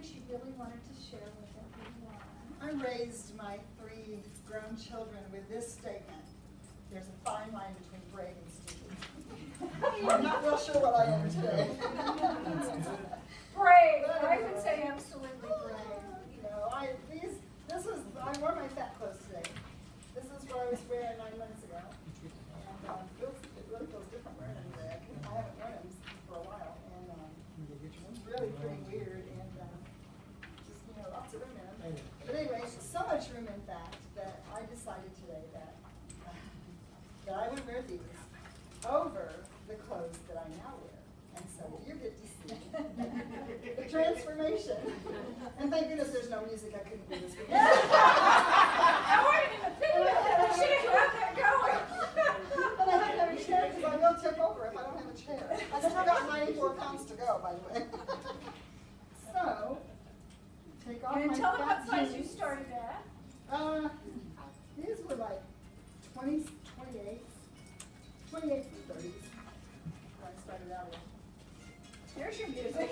that you really wanted to share with everyone? I raised my 3 grown children with this statement: there's a fine line between brave and stupid. I'm not real sure what I am today. Brave. I would say absolutely brave. You know, I wore my fat clothes today. This is what I was wearing 9 months ago. And it really feels different wearing them today. I haven't worn them for a while. And it's really pretty weird. And just, lots of room in them. But anyway, so much room, in fact, that I decided today that I would wear these over the clothes that I now wear. And so you get to see the transformation. And thank goodness there's no music. I couldn't do this with music. I wasn't even thinking about that. I should have got that going. But I have to have a chair because I will tip over if I don't have a chair. I still got 94 pounds to go, by the way. So, take off And my tell them fat what size you jeans. started at. These were like 20s, 28s, 28s and 30s. When I started out with. There's your music.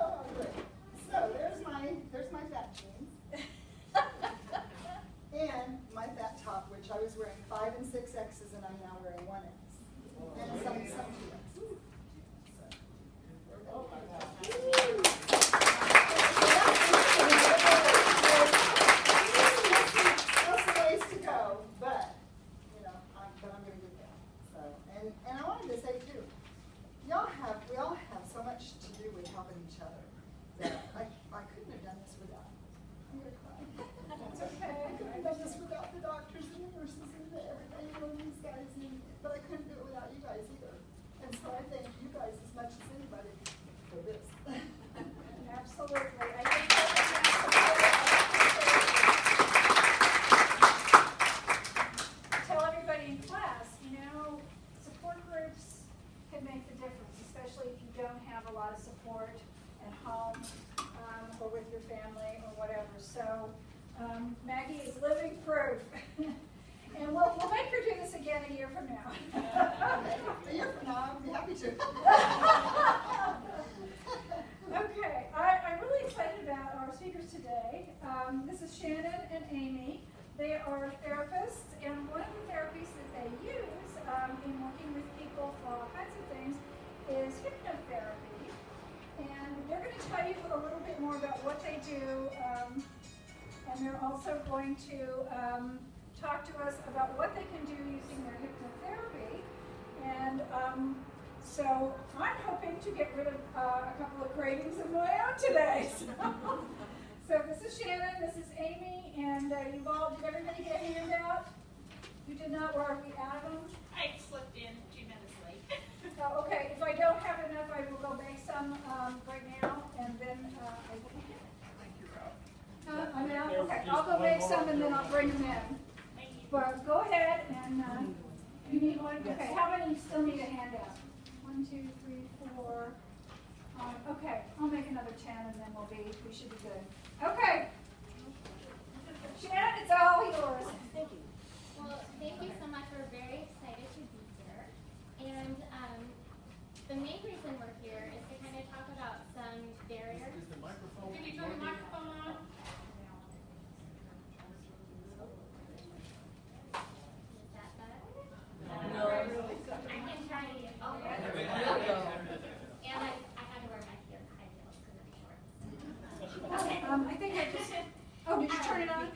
Oh, great. So there's my fat jeans. And my fat top, which I was wearing 5 and 6 X's, and I'm now wearing 1X. And some 2X. Lots of ways to go, but I'm going to get there. So, and I wanted to say too, we all have so much to do with helping each other that I couldn't have done this without. I'm going to cry. That's okay. I couldn't have done this without the doctors and the nurses and everything, these guys, but I couldn't do it without you guys either. And so I thank you guys as much as anybody for this. Absolutely. I think that tell everybody in class, support groups can make the difference, especially if you don't have a lot of support at home or with your family or whatever. So Maggie is living proof. And we'll make her do this again a year from now. A year from now, I'll be happy to. Okay, I'm really excited about our speakers today. This is Shannon and Amy. They are therapists, and one of the therapies that they use in working with people for all kinds of things is hypnotherapy. And they're going to tell you a little bit more about what they do, and they're also going to talk to us about what they can do using their hypnotherapy. And so I'm hoping to get rid of a couple of cravings of my own today. So this is Shannon, this is Amy, and did everybody get a handout? You did not, or are we out of them? I slipped in 2 minutes late. Oh, okay, if I don't have enough, I will go make some right now, and then I will be here. I'm out? Okay, I'll go make some and then I'll bring them in. Thank you. But go ahead and you need one? Okay, how many still need a handout? 1, 2, 3, 4. Okay, I'll make another 10 and then we should be good. Okay. Shannon, it's all yours. Thank you. Well, thank you so much. We're very excited to be here. And the main reason we're here is to kind of talk about some barriers. Is the microphone? Can you turn the microphone on? Is that better? No. I can try to get And I had to wear my high heels because of the shorts. Okay. I think I just, oh, did you turn it on?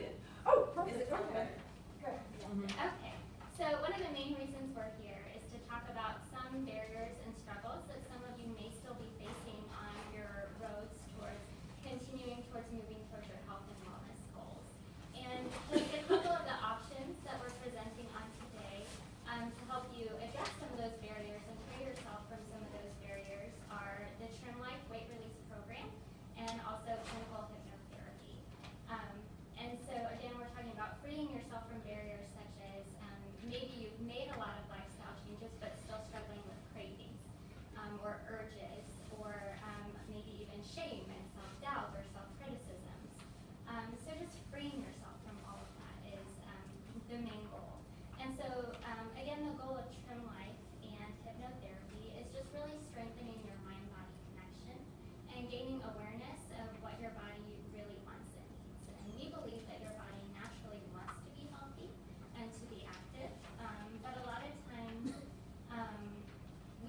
Oh, perfect. Okay. Good. Okay. So one of the main reasons we're here is to talk about some barriers and struggles that some of you may still be facing on your roads towards moving towards your health and wellness goals. And just a couple of the options that we're presenting on today to help you address some of those barriers and free yourself from some of those barriers are the Trim Life Weight Release Program and also clinical hypnotherapy. And so again, we're talking about freeing yourself from barriers such as maybe you've made a lot of lifestyle changes but still struggling with cravings or urges or maybe even shame and self-doubt or self-criticisms. So just freeing yourself from all of that is the main goal. And so again, the goal of Trim Life and hypnotherapy is just really strengthening your mind-body connection and gaining awareness of what your body really wants and needs. And we believe that your body naturally wants to be healthy and to be active, but a lot of times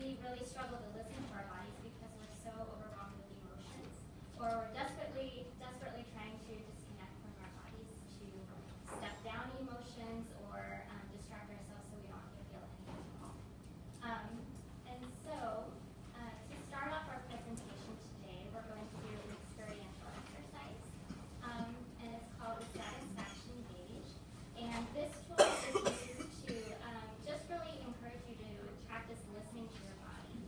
we really struggle to listen to our bodies because we're so overwhelmed with emotions, or we're desperately trying to disconnect from our bodies to step down emotions or distract ourselves so we don't have to feel anything at all. And so, to start off our presentation today, we're going to do an experiential exercise, and it's called the satisfaction gauge. And this tool is used to just really encourage you to practice listening to your body.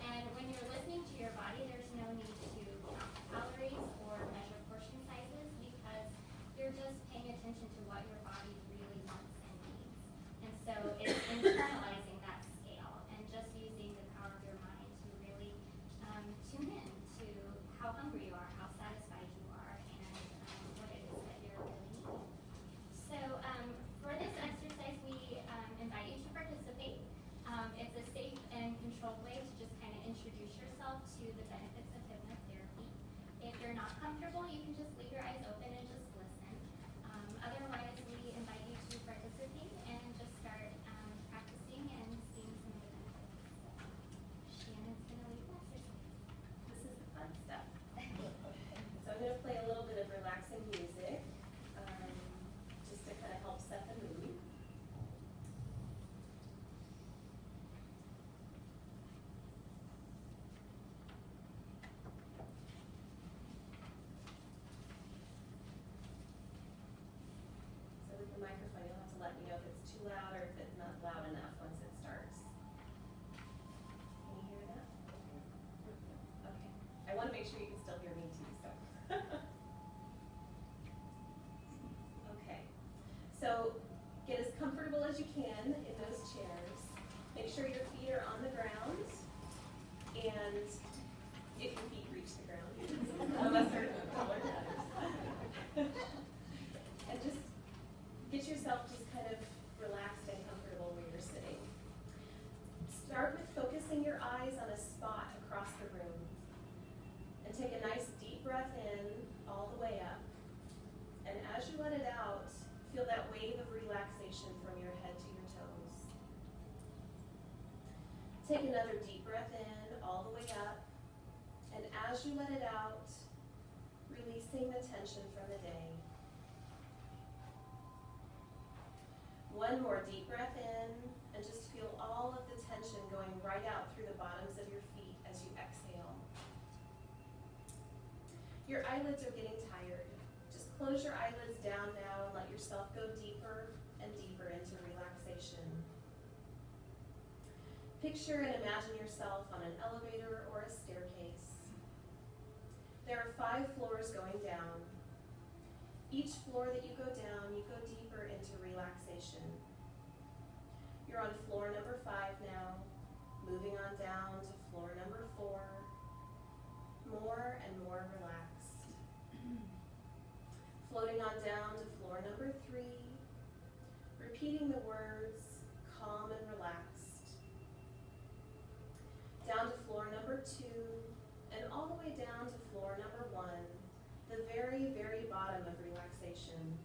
And when you're listening to your body, there's no need to count calories or measure portion sizes because you're just paying attention to what your body really wants and needs. And so it's internalizing that scale and just using the power of your mind to really tune in to how hungry you are, how satisfied you are, and what it is that you're really needing. So for this exercise, we invite you to participate. It's a safe and controlled way to just kind of introduce yourself to the benefits of hypnotherapy. If you're not comfortable, you can just leave your eyes open and just listen. Otherwise, we invite you to participate and just start practicing and seeing some of the benefits. Shannon's going to lead the exercise. This is the fun stuff. So I'm going to play a little bit of relaxing music, just to kind of help set the mood. So with the microphone, you'll have to let me know if it's too loud or if it's not loud enough once it starts. Can you hear that? Okay. I want to make sure you can still hear me too, so. Okay. So get as comfortable as you can in those chairs. Make sure your feet are on the ground, and if your feet reach the ground, unless they're taller than others. And just get yourself just kind of relaxed and comfortable where you're sitting. Start with focusing your eyes on a spot across the room. And take a nice deep breath in all the way up. And as you let it out, feel that wave of relaxation from your head to your toes. Take another deep breath in all the way up. And as you let it out, releasing the tension from the day. One more deep breath in, and just feel all of the tension going right out through the bottoms of your feet as you exhale. Your eyelids are getting tired. Just close your eyelids down now and let yourself go deeper and deeper into relaxation. Picture and imagine yourself on an elevator or a staircase. There are 5 floors going down. Each floor that you go down, you go deeper into relaxation. You're on floor number 5 now, moving on down to floor number 4. More and more relaxed. Floating on down to floor number 3, repeating the words, calm and relaxed. Down to floor number 2, and all the way down to floor number 1, the very, very bottom of relaxation.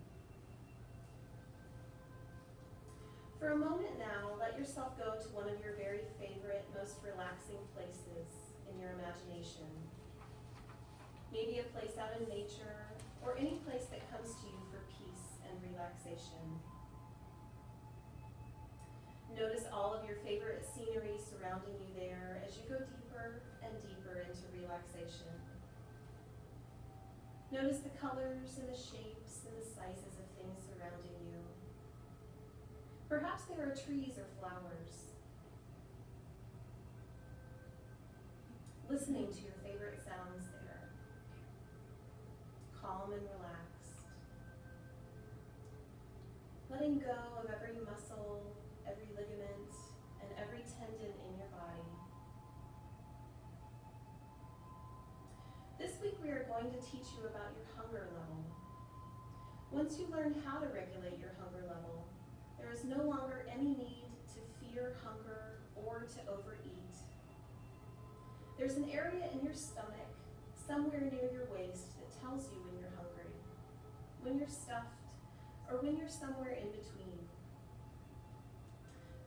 For a moment now, let yourself go to one of your very favorite, most relaxing places in your imagination. Maybe a place out in nature, or any place that comes to you for peace and relaxation. Notice all of your favorite scenery surrounding you there as you go deeper and deeper into relaxation. Notice the colors and the shapes and the sizes of things surrounding you. Perhaps there are trees or flowers. Listening to your favorite sounds there. Calm and relaxed. Letting go of every muscle, every ligament, and every tendon in your body. This week we are going to teach you about your hunger level. Once you learn how to regulate your hunger level, there is no longer any need to fear hunger or to overeat. There's an area in your stomach, somewhere near your waist that tells you when you're hungry, when you're stuffed, or when you're somewhere in between.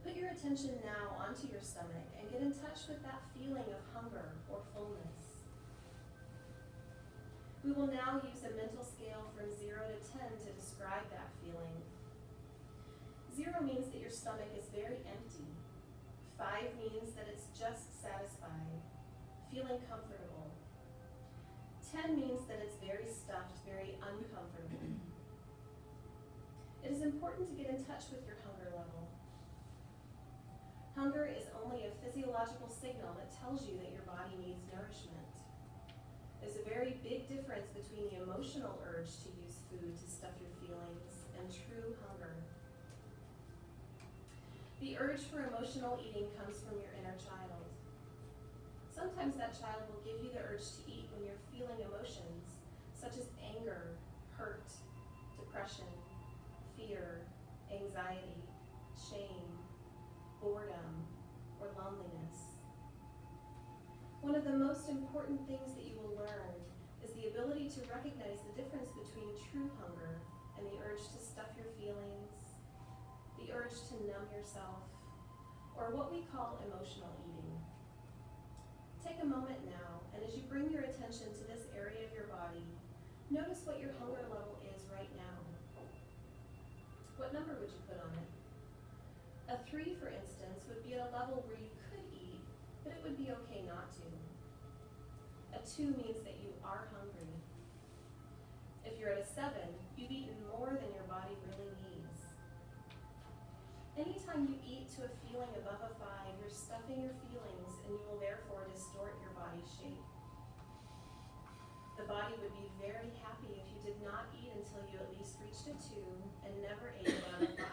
Put your attention now onto your stomach and get in touch with that feeling of hunger or fullness. We will now use a mental scale from 0 to 10 to describe that feeling. 0 means that your stomach is very empty. 5 means that it's just satisfied, feeling comfortable. 10 means that it's very stuffed, very uncomfortable. It is important to get in touch with your hunger level. Hunger is only a physiological signal that tells you that your body needs nourishment. There's a very big difference between the emotional urge to use food to stuff your feelings and true hunger. The urge for emotional eating comes from your inner child. Sometimes that child will give you the urge to eat when you're feeling emotions such as anger, hurt, depression, fear, anxiety, shame, boredom, or loneliness. One of the most important things that you will learn is the ability to recognize the difference between true hunger and the urge to stuff your feelings, the urge to numb yourself, or what we call emotional eating. Take a moment now, and as you bring your attention to this area of your body, notice what your hunger level is right now. What number would you put on it? A 3, for instance, would be at a level where you could eat, but it would be okay not to. A 2 means that you are hungry. If you're at a 7, you've eaten more than your body really needs. Anytime you eat to a feeling above a 5, you're stuffing your feelings and you will therefore distort your body's shape. The body would be very happy if you did not eat until you at least reached a 2 and never ate above a 5.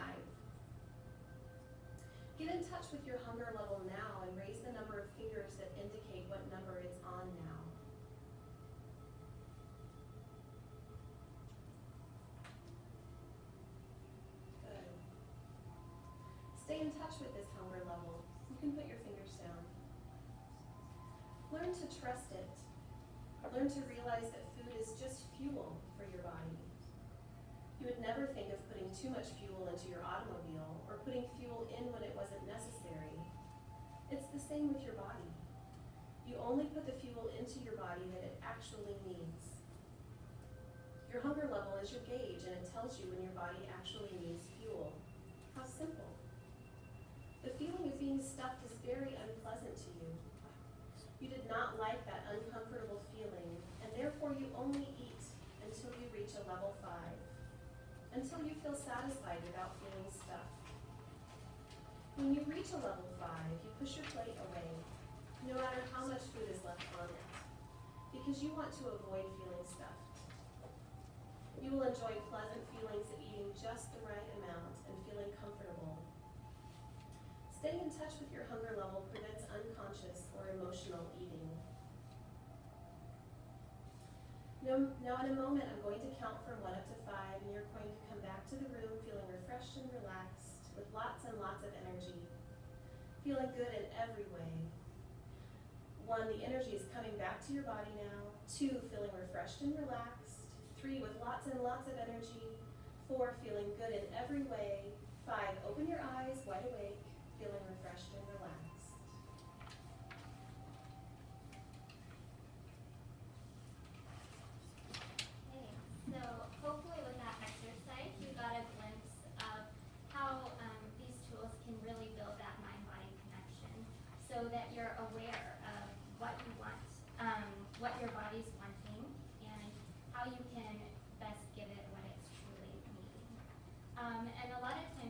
Get in touch with your hunger level now and raise the number of fingers that indicate what number it's on now. Good. Stay in touch with this hunger level. You can put your fingers down. Learn to trust it. Learn to realize that food is just fuel for your body. You would never think of putting too much fuel into your automobile or putting fuel in when it wasn't necessary. It's the same with your body. You only put the fuel into your body that it actually needs. Your hunger level is your gauge, and it tells you when your body actually needs fuel. How simple. The feeling of being stuffed is very unpleasant to you. You did not like that uncomfortable feeling, and therefore you only eat until you reach a level 5. Until you feel satisfied without feeling stuffed. When you reach a level 5, you push your plate away, no matter how much food is left on it, because you want to avoid feeling stuffed. You will enjoy pleasant feelings of eating just the right amount and feeling comfortable. Staying in touch with your hunger level prevents unconscious or emotional eating. Now in a moment, I'm going to count from 1 up to 5, and you're going to come back to the room feeling refreshed and relaxed, with lots and lots of energy, feeling good in every way. 1, the energy is coming back to your body now. 2, feeling refreshed and relaxed. 3, with lots and lots of energy. 4, feeling good in every way. 5, open your eyes, wide awake, feeling refreshed and relaxed. So hopefully with that exercise, you got a glimpse of how these tools can really build that mind-body connection so that you're aware of what you want, what your body's wanting, and how you can best give it what it's truly needing. And a lot of times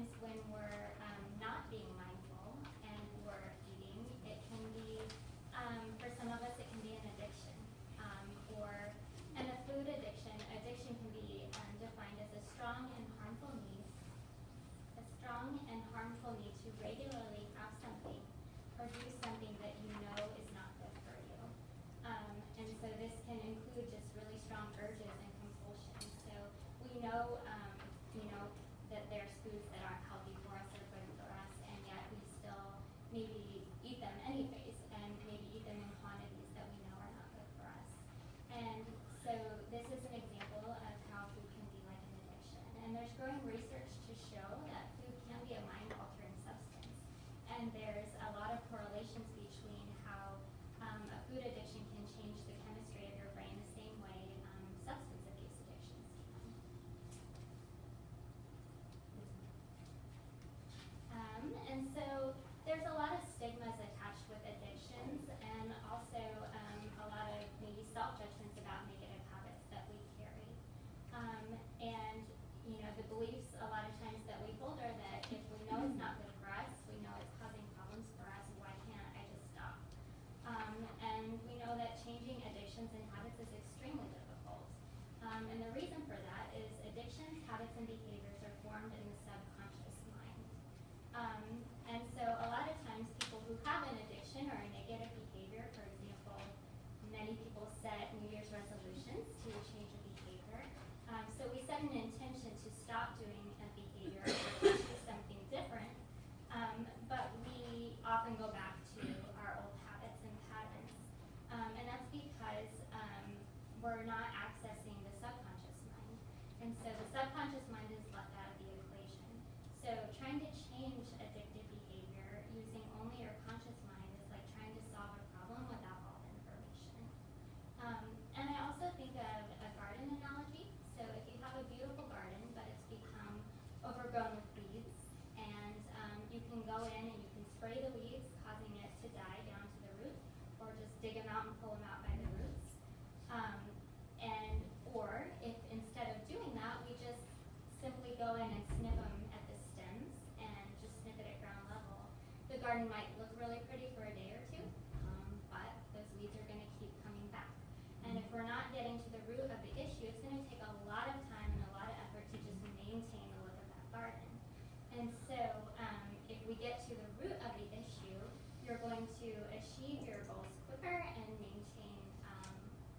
garden might look really pretty for a day or two, but those weeds are going to keep coming back. And if we're not getting to the root of the issue, it's going to take a lot of time and a lot of effort to just maintain the look of that garden. And so if we get to the root of the issue, you're going to achieve your goals quicker and maintain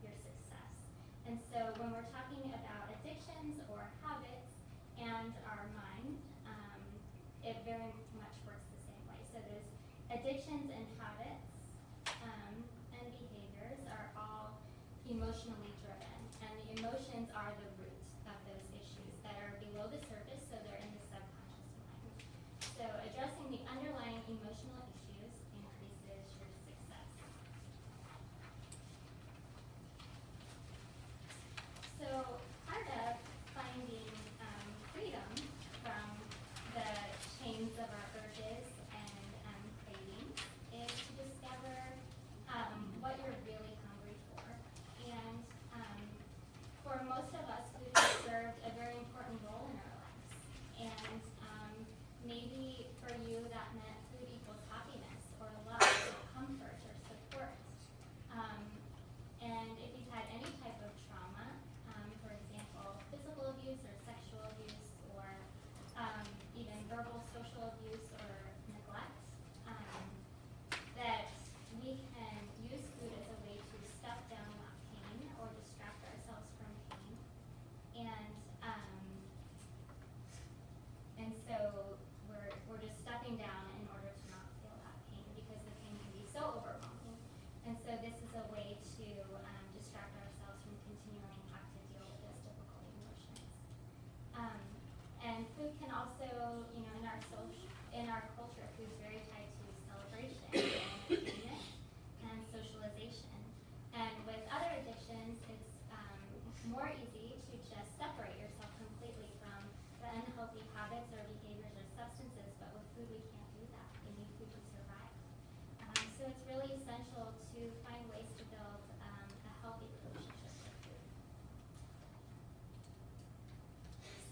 your success. And so when we're talking about addictions or habits and our mind, it very much works the same way. So those addictions and habits and behaviors are all emotionally driven, and the emotions are the root of those issues that are below the surface, so they're in the subconscious mind. So addressing the underlying emotional issues increases your success. So part of finding freedom from the chains of our urges and cravings is to discover what you're really hungry for. And for most of us, food has served a very important role in our lives. And maybe for you that meant food equals happiness or love or comfort or support. And if you've had any type of trauma, for example, physical abuse or sexual abuse or even verbal social abuse or neglect, that we can use food as a way to stuff down that pain or distract ourselves from pain. And so we're just stuffing down in order to not feel that pain because the pain can be so overwhelming. And so this is a way to distract ourselves from continuing to have to deal with those difficult emotions. And food can also, in our culture, food's very tied to celebration and entertainment and socialization. And with other addictions, it's more easy to just separate yourself completely from the unhealthy habits or behaviors or substances, but with food we can't do that. We need food to survive. So it's really essential to find ways to build a healthy relationship with food.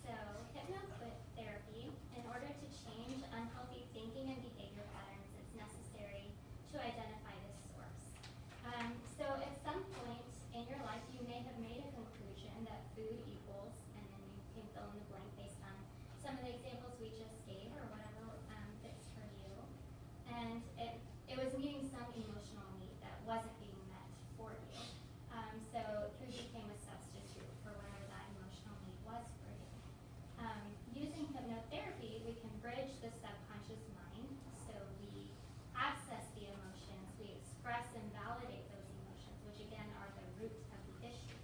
So hypnotherapy, in order to change unhealthy thinking and behavior patterns, it's necessary to identify this source. So at some point in your life, you may have made a conclusion that food equals, and then you can fill in the blank based on some of the examples we just gave or whatever fits for you. And it was meeting some emotional need that wasn't being met for you. So food became a substitute for whatever that emotional need was for you. Using hypnotherapy, we can bridge the subconscious mind, so we access the emotions, we express and validate those emotions, which again are the root of the issue.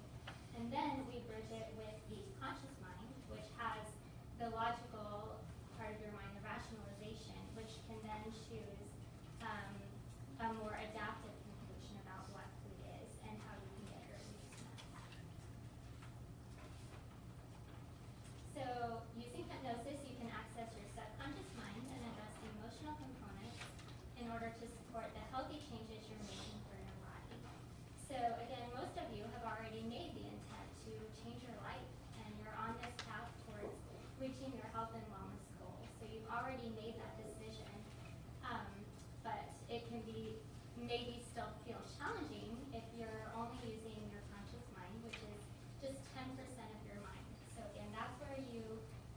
And then we bridge it with the conscious mind, which has the logical part of your mind, the rationalization, which can then choose a more adaptive conclusion about what food is and how you can get your needs met. So using hypnosis, you can access your subconscious mind and address the emotional components in order to support the healthy changes you're making for your body. So again, most of you have already made the intent to change your life, and you're on this path towards reaching your health and wellness goals. So you've already made that decision, but it can be maybe still feel challenging if you're only using your conscious mind, which is just 10% of your mind. So again, that's where you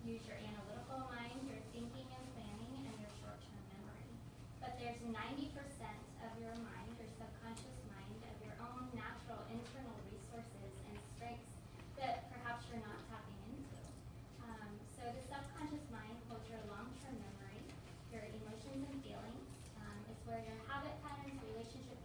use your analytical mind, your thinking and planning, and your short-term memory. But there's 90% of your mind, your subconscious mind, of your own natural internal resources and strengths that perhaps you're not tapping into. So the subconscious mind holds your long-term memory, your emotions and feelings. It's where your habit patterns, relationship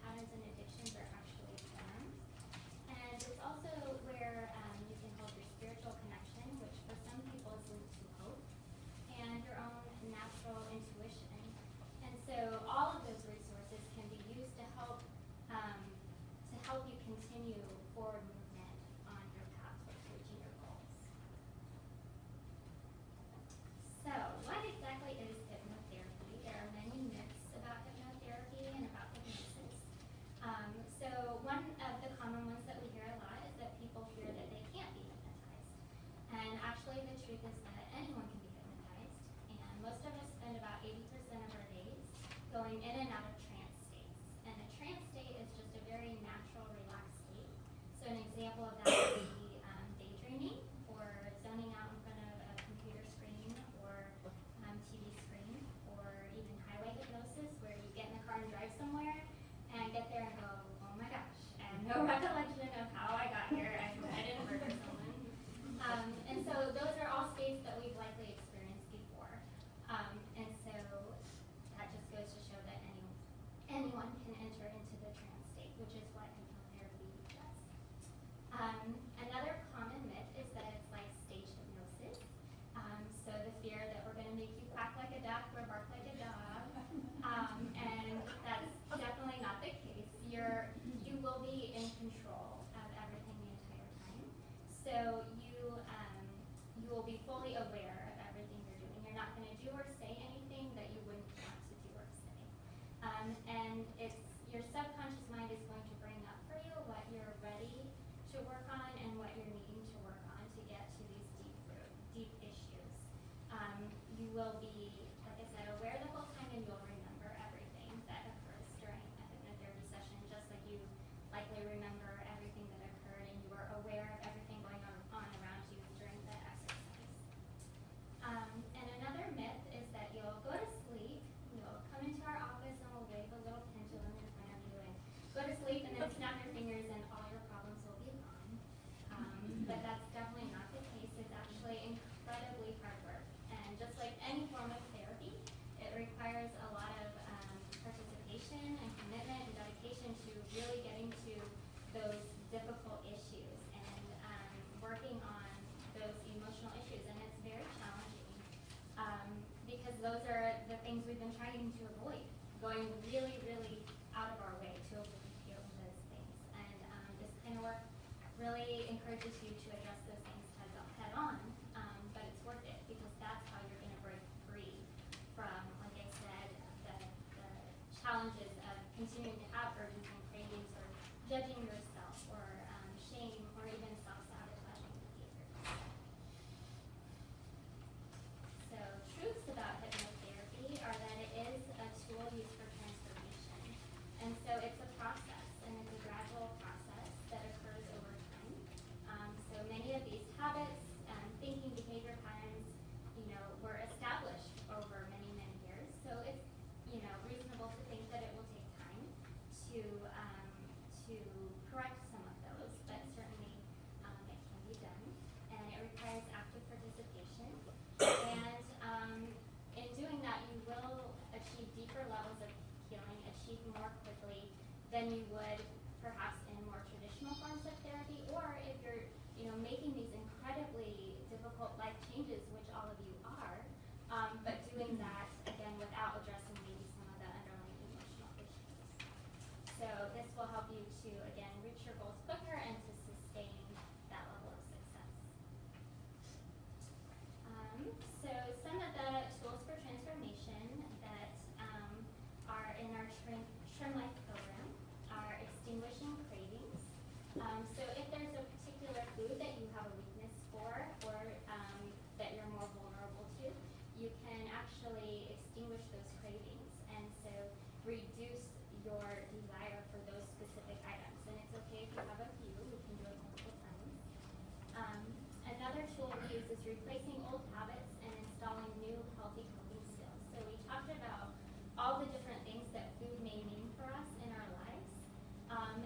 and it's your subconscious mind is going to bring up for you what you're ready to work on and what you're needing to work on to get to these deep issues. You will be, like I said, aware the whole time, and you'll remember everything that occurs during a hypnotherapy session, just like you likely remember everything that occurred and you were aware of everything going on around you during the exercise. And another myth is that you'll go to sleep, you'll come into our office and we'll wave a little pendulum in front of you and go to sleep and then snap your fingers and all your problems will be gone. But that's definitely not the case. It's actually incredibly hard work. And just like any form of therapy, it requires a lot of participation and commitment and dedication to really getting to those difficult issues and working on those emotional issues. And it's very challenging because those are the things we've been trying to avoid, going really, really out of our way to avoid those things. And this kind of work really encourages you to address those things head on, but it's worth it because that's how you're going to break free from, like I said, the challenges of continuing to have urges and cravings or judging yourself or shame or even self-sabotaging behavior. So truths about hypnotherapy are that it is a tool used for transformation. And so it's a process, and it's a gradual process that occurs over time. So many of these habits, thinking, behavior patterns, were established over many, many years. So it's, reasonable to think that it will take time to correct some of those, but certainly it can be done. And it requires active participation. And in doing that, you will achieve deeper levels of healing, achieve more quickly than you would perhaps in more traditional forms of therapy, or if you're making these incredibly difficult life changes, which all of you are, but doing that again without addressing maybe some of the underlying emotional issues. So this will help you to again reach your goals quicker and to sustain that level of success. So some of the tools for transformation that are in our Trim Life program are extinguishing cravings. So if there's a particular food that you have a weakness for or that you're more vulnerable to, you can actually extinguish those cravings and so reduce your desire for those specific items. And it's okay if you have a few, we can do it multiple times. Another tool we use is replacing old habits and installing new healthy coping skills. So we talked about all the different things that food may mean for us in our lives.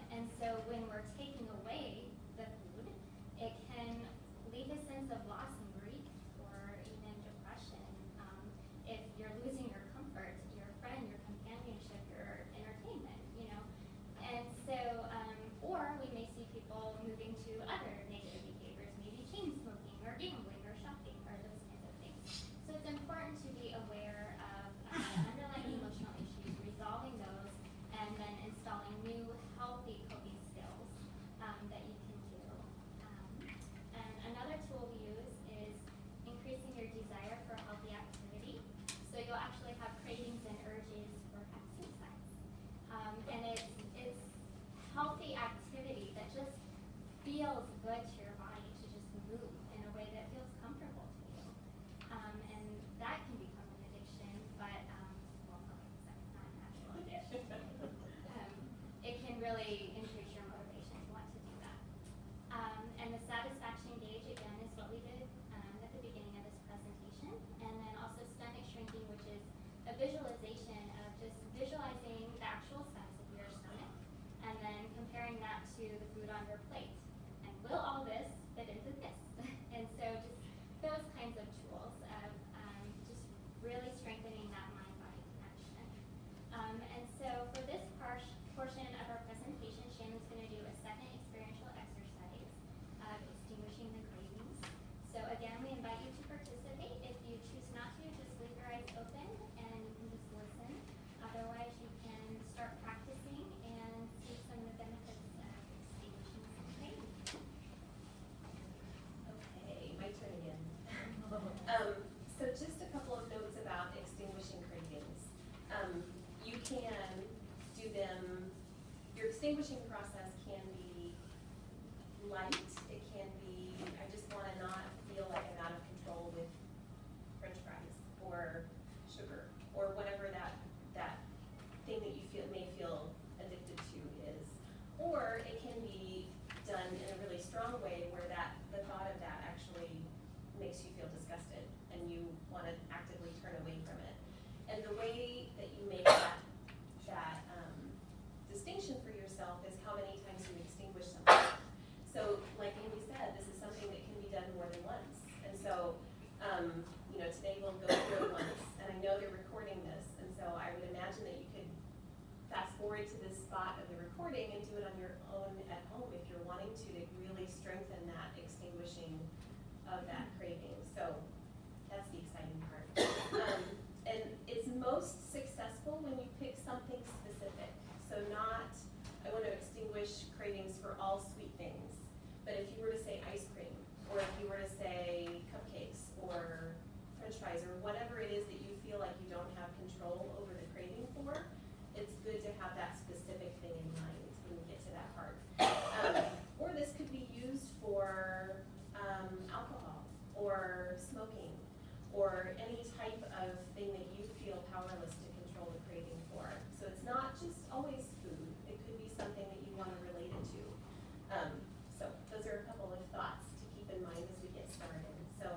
And so when we're taking away the food, it can leave a sense of loss and grief or even depression. If you're losing your comfort, your friend, your companionship, your entertainment, And so, or we may see people moving to other negative behaviors, maybe chain smoking or gambling or shopping or those kinds of things. So it's important to be aware of underlying emotional issues, resolving those, and then installing new healthy coping skills that you can do. And another tool we use is increasing your desire for healthy activity. So you'll actually have cravings and urges for exercise. And it's healthy activity that just feels good to your body to just move in a way that feels comfortable to you. And that can become an addiction, but, well, not an actual addiction. It can really increase your motivation to want to do that. And the satisfaction gauge, again, is what we did at the beginning of this presentation. And then also stomach shrinking, which is a visualization of just visualizing the actual size of your stomach and then comparing that to the food on your plate. And will all this fit into this? And so just those kinds of tools of just really strengthening that mind-body connection. And so for this portion of our presentation, Shannon's going to do a second experiential exercise of extinguishing the cravings. So again, we invite you to participate. If you choose not to, just leave your eyes open and you can just listen. Otherwise, you can start practicing and see some of the benefits of extinguishing some cravings. Okay, my turn again. So just a couple of notes about extinguishing cravings. You can do them, your extinguishing process can be light. It can be, I just want to not feel like I'm out of control with French fries or sugar or whatever that thing that you may feel addicted to is. Or it can be done in a really strong way where the thought of that actually makes you feel disgusted and you want to actively turn away from it. And the way that you make that distinction for yourself is how many times you extinguish something. So, like Amy said, this is something that can be done more than once. And so, today we'll go through it once, and I know they're recording this, and so I would imagine that you could fast forward to this spot of the recording and do it on your own at home if you're wanting to really strengthen that extinguishing of that craving. So that's the exciting part. And it's most successful when you pick something specific. So not, I want to extinguish cravings for all sweet things, but if you were to say ice cream, or if you were to say cupcakes, or French fries, or whatever it is that you feel like you don't have control over the craving for, it's good to have that specific thing in mind when we get to that part. Or this could be used for alcohol, or smoking, or any type of thing that you feel powerless to control the craving for. So it's not just always food. It could be something that you want to relate it to. So those are a couple of thoughts to keep in mind as we get started. So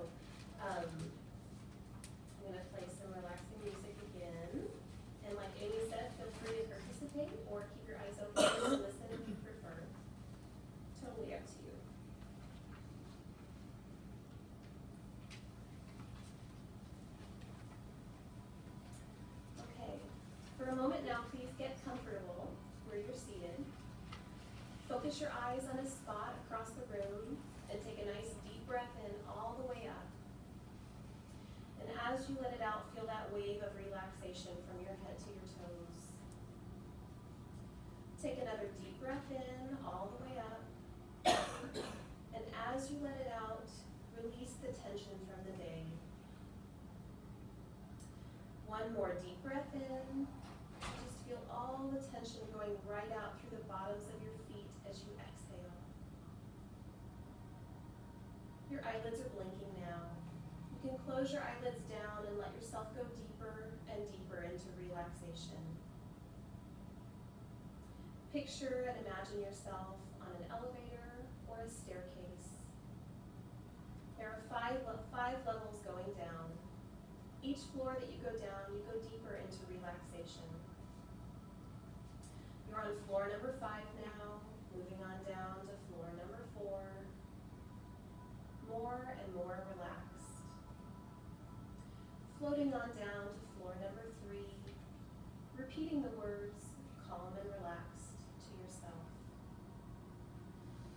I'm going to play some relaxing music again. And like Amy said, feel free to participate or keep your eyes open and listen if you prefer. Totally up to you. Okay, for a moment now, please get comfortable where you're seated. Focus your eyes on a spot across the room and take a nice deep breath in all the way up. And as you let it out, feel that wave of relaxation from your head to your toes. Take another deep breath in all the way up. And as you let it out, release the tension from the day. One more deep breath in. Just feel all the tension going right out through the bottoms of your feet as you exhale. Your eyelids are blinking now. You can close your eyelids down and let yourself go deeper and deeper into relaxation. Picture and imagine yourself on an elevator or a staircase. There are five levels going down. Each floor that you go down, you go deeper into relaxation. You're on floor number 5 now, moving on down to floor number 4. More and more relaxed. Floating on down to floor number 3, repeating the words calm and relaxed to yourself.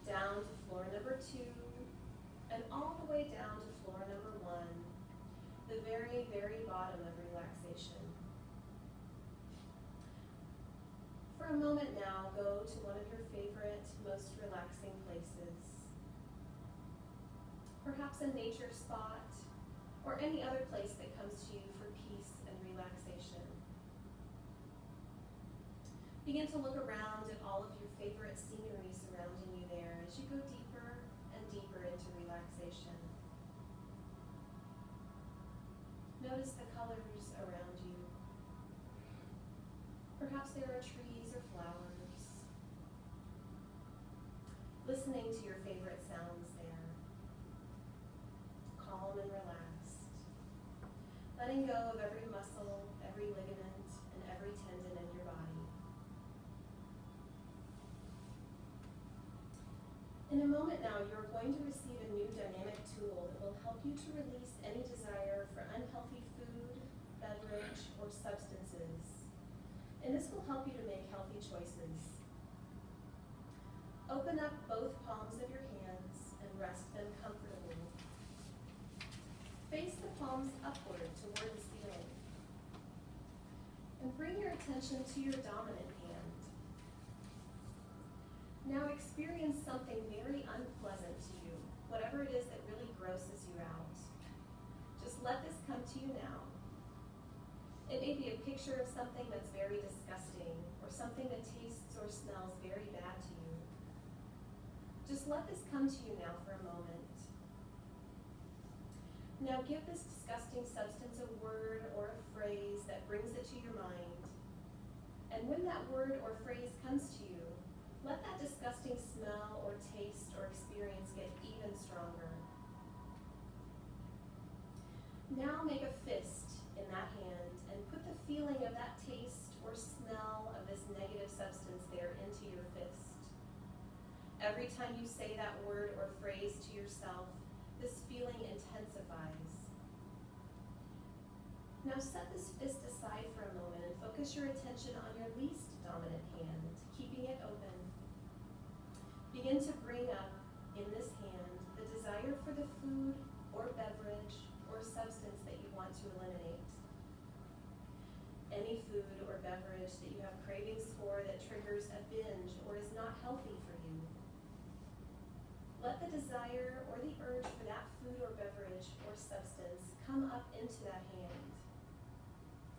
Down to floor number 2, and all the way down to floor number 1, the very, very bottom of relaxation. For a moment now, go to one of your favorite, most relaxing places. Perhaps a nature spot, or any other place that comes to you for peace and relaxation. Begin to look around at all of your favorite scenery surrounding you there as you go deeper and deeper into relaxation. Notice the colors around you. Perhaps there are trees or flowers. Listening to your favorite sounds there. Calm and relaxed. Letting go of every muscle, every ligament, and every tendon in your body. In a moment now, you're going to receive a new dynamic tool that will help you to release any desire for unhealthy food, beverage, or substances. And this will help you to make healthy choices. Open up both palms of your hands and rest them comfortably. Face the palms upward toward the ceiling. And bring your attention to your dominant hand. Now experience something very unpleasant to you, whatever it is that really grosses you out. Just let this come to you now. It may Maybe a picture of something that's very disgusting, or something that tastes or smells very bad to you. Just let this come to you now for a moment. Now give this disgusting substance a word or a phrase that brings it to your mind. And when that word or phrase comes to you, let that disgusting smell or taste or experience get even stronger. Now make a fist in that hand and put the feeling of that taste or smell of this negative substance there into your fist. Every time you say that word or phrase to yourself, this feeling intensifies. Now set this fist aside for a moment and focus your attention on your least dominant hand, keeping it open. Begin to bring up in this hand the desire for the food or beverage or substance that you want to eliminate. Any food or beverage that you have cravings for that triggers a binge or is not healthy for you. Let the desire or the urge for that food or beverage or substance come up into that hand.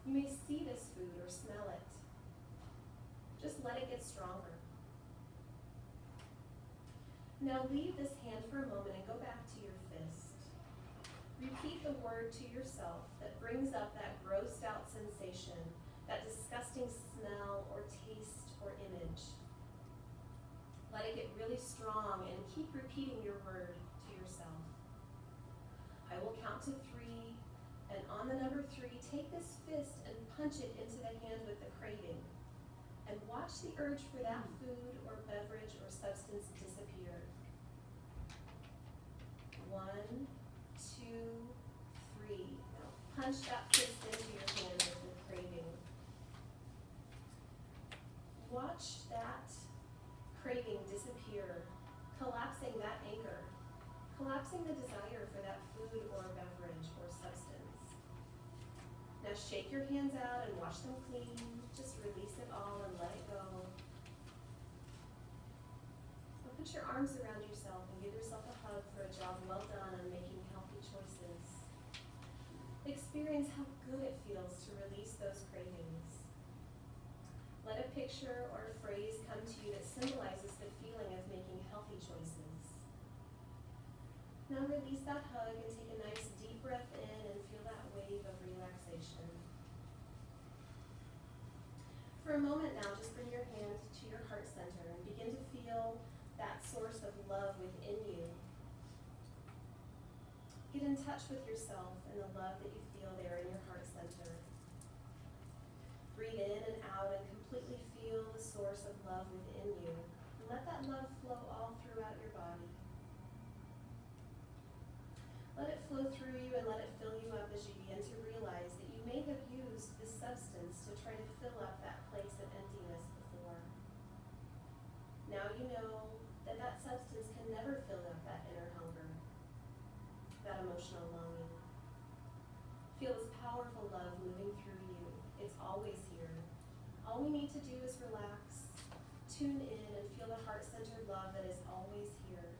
You may see this food or smell it. Just let it get stronger. Now leave this hand for a moment and go back to your fist. Repeat the word to yourself that brings up that grossed out sensation, that disgusting smell or taste or image. Let it get really strong and keep repeating your word to yourself. I will count to 3, and on the number 3, take this fist and punch it into the hand with the craving. And watch the urge for that food or beverage or substance disappear. 1, 2, 3. Now punch that fist into your hand with the craving. Watch that craving disappear, collapsing that anchor, collapsing the desire for that food or beverage or substance. Now shake your hands out and wash them clean. Just release it all and let it go. Now put your arms around yourself and give yourself a hug for a job well done on making healthy choices. Experience how good it feels to release those cravings. Let a picture or a phrase come to you that symbolizes the feeling of making healthy choices. Now release that hug and take a nice deep breath in and feel that wave of relaxation. For a moment now, just bring your hand to your heart center and begin to feel that source of love within you. Get in touch with yourself and the love that you feel there in your heart center. Breathe in and out and completely feel the source of love within you. And let that love flow all throughout your body. Let it flow through you and let it fill you up as you begin to realize that you may have used this substance to try to fill up that place of emptiness before. Now you know that that substance can never fill up that inner hunger, that emotional longing. Feel this powerful love moving through you. It's always here. All we need to do is relax, tune in, and feel the heart-centered love that is always here.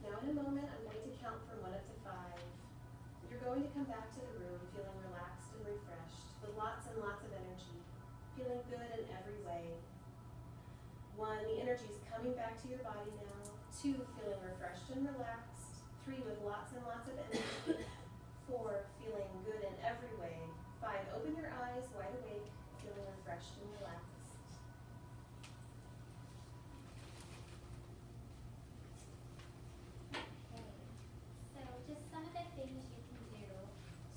Now in a moment, I'm going to count from 1 up to 5. You're going to come back to the room feeling relaxed and refreshed, with lots and lots of energy, feeling good in every way. 1, the energy is coming back to your body now. 2, feeling refreshed and relaxed. 3, with lots and lots of energy. 4, feeling good in every way. 5, open your eyes, wide awake, feeling refreshed and relaxed. So just some of the things you can do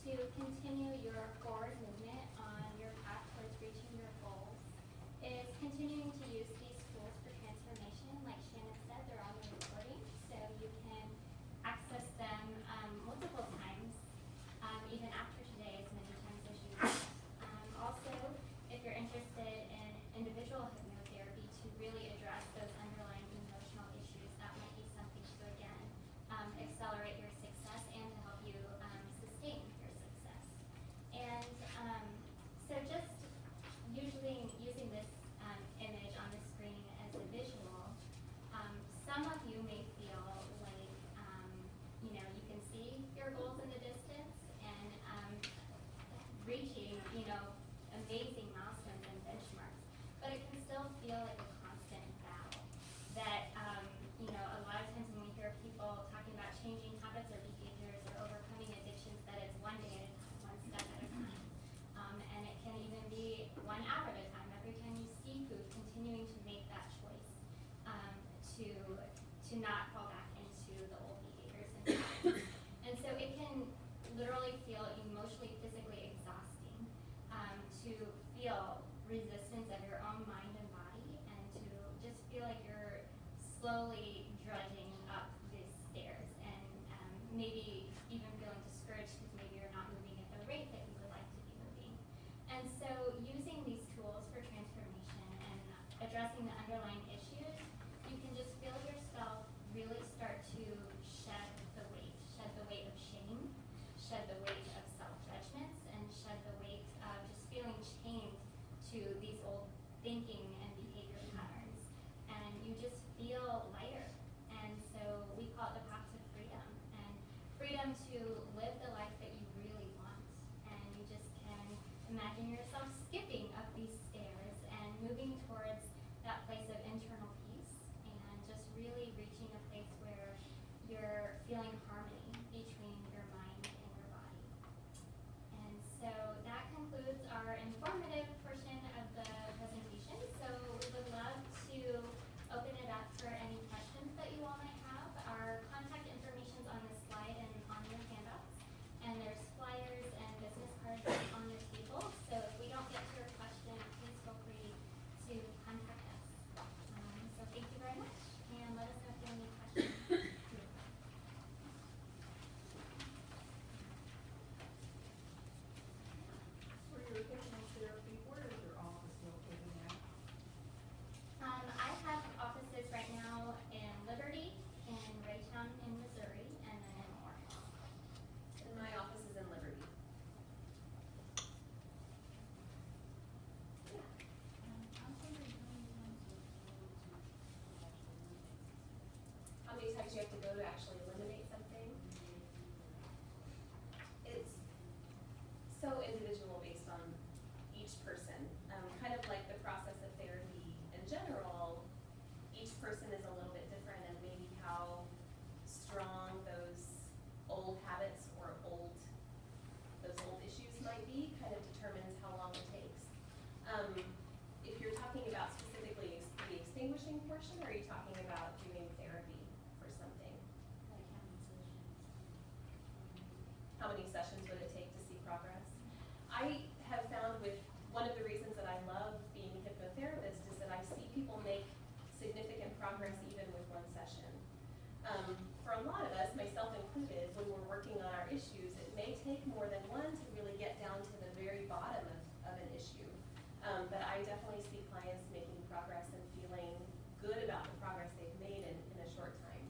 to continue your forward movement on your path towards reaching your goals is continuing to use these tools for transformation. Like Shannon said, they're on the recording, so you can access them multiple times, even after today, as many times as you want. Also, if you're interested each person. Kind of like the process of therapy in general, each person is a little bit different, and maybe how strong those old habits or those old issues might be kind of determines how long it takes. If you're talking about specifically the extinguishing portion, or are you talking about doing therapy for something? Like how many sessions? How many sessions would it take to see progress? I have found with one of the reasons that I love being a hypnotherapist is that I see people make significant progress even with one session. For a lot of us, myself included, when we're working on our issues, it may take more than one to really get down to the very bottom of an issue. But I definitely see clients making progress and feeling good about the progress they've made in a short time.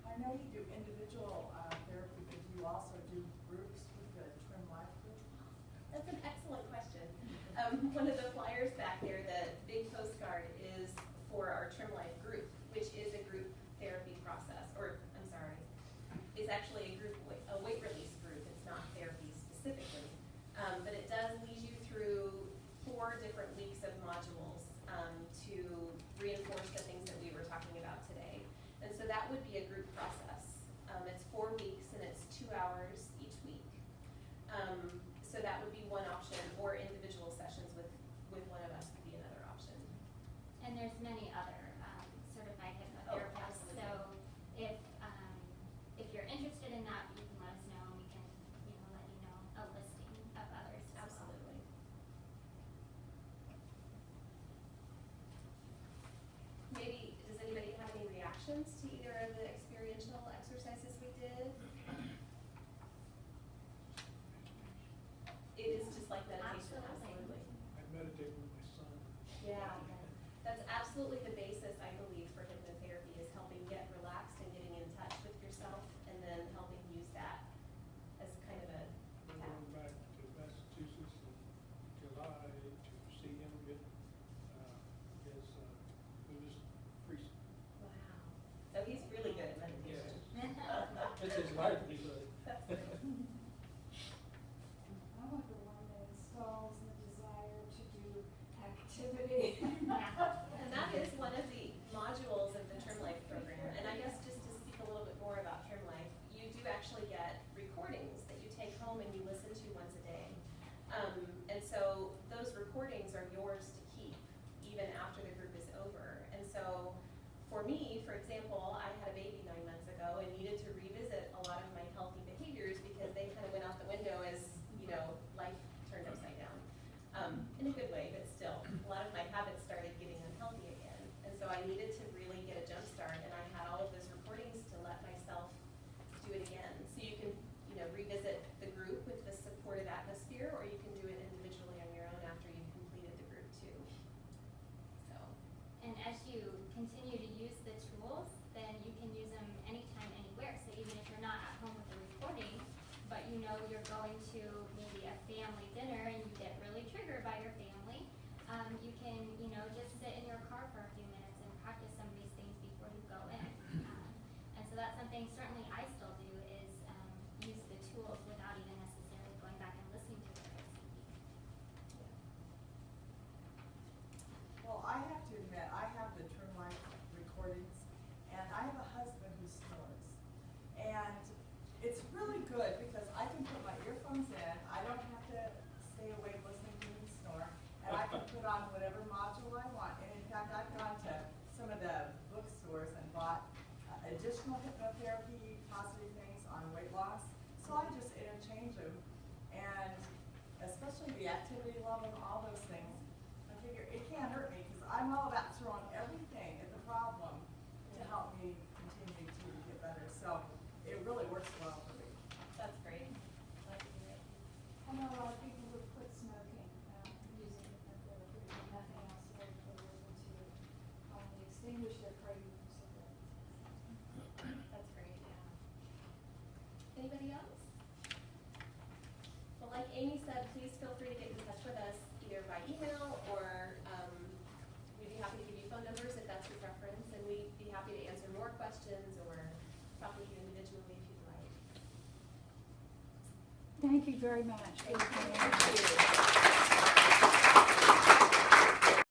I know you do individual therapy, but do you also do groups with the Trim Life group? That's an excellent question. One of the flyers back there, the big postcard, is for our Trim Life group, which is a group therapy process, or I'm sorry, is actually a weight release group. It's not therapy specifically, but it does lead you through 4 different weeks of modules to reinforce the things that we were talking about today. And so that would be a group process. It's 4 weeks and it's 2 hours each week. So that would be one option, or individual sessions with one of us would be another option. And there's many other certified hypnotherapists. absolutely. So if you're interested in that, you can let us know, and we can let you know a listing of others. as well. Absolutely. Maybe, does anybody have any reactions to either of the experiential exercises we did? It is just like meditation, Absolutely. absolutely. I meditate with my son. Yeah, that's absolutely the basis, I believe, for hypnotherapy, is helping get relaxed and getting in touch with yourself, and then helping use that as kind of a We're tap. going back to Massachusetts in July to see him get his Buddhist priest. Wow. So he's really good at meditation. It's his livelihood. That's great. I want the one that installs the desire to do activity. And that is one of the modules of the Trim Life program. And I guess just to speak a little bit more about Trim Life, you do actually get recordings that you take home and you listen to once a day. And so those recordings are yours to keep even after the group is over. And so for me, for example, I had a baby 9 months ago and needed to revisit a lot of my healthy behaviors because they kind of went out the window as, life turned upside down. In a good way, but still, a lot of my habits started getting unhealthy again. And so I needed to really get a jump start, and I had all of those recordings to let myself do it again. So you can, revisit the group with the supportive atmosphere, or you can do it individually on your own after you've completed the group too. So, And as you continue to use the tools, then you can use them anytime, anywhere. So even if you're not at home with a recording, but you're going to maybe a family dinner and you get really triggered by your family, you can, just sit in your car for a few minutes and practice some of these things before you go in. And so that's something certainly I still do, is use the tools without even necessarily going back and listening to the CD. Well, I have to admit, I have the Trim Life recordings, and I have a husband who snores. And it's really good because I can put my earphones in, I don't have to stay awake listening to him snore, and I can put on whatever module I want. And in fact, I've gone to some of the bookstores and bought additional hypnotherapy, positive things on weight loss. So I just interchange them, and especially the activity level and all those things, I figure it can't hurt me because I'm all about throwing everything at the problem to help me continue to get better. So it really works well for me. that's great. Glad to hear it. I know a lot of people who quit smoking using hypnotherapy, and nothing else very clear to only extinguish their craving for cigarettes. That's great, yeah. Anybody else? Well, like Amy said, please feel free to get in touch with us either by email, or we'd be happy to give you phone numbers if that's your preference, and we'd be happy to answer more questions or talk with you individually if you'd like. Thank you very much. Thank you.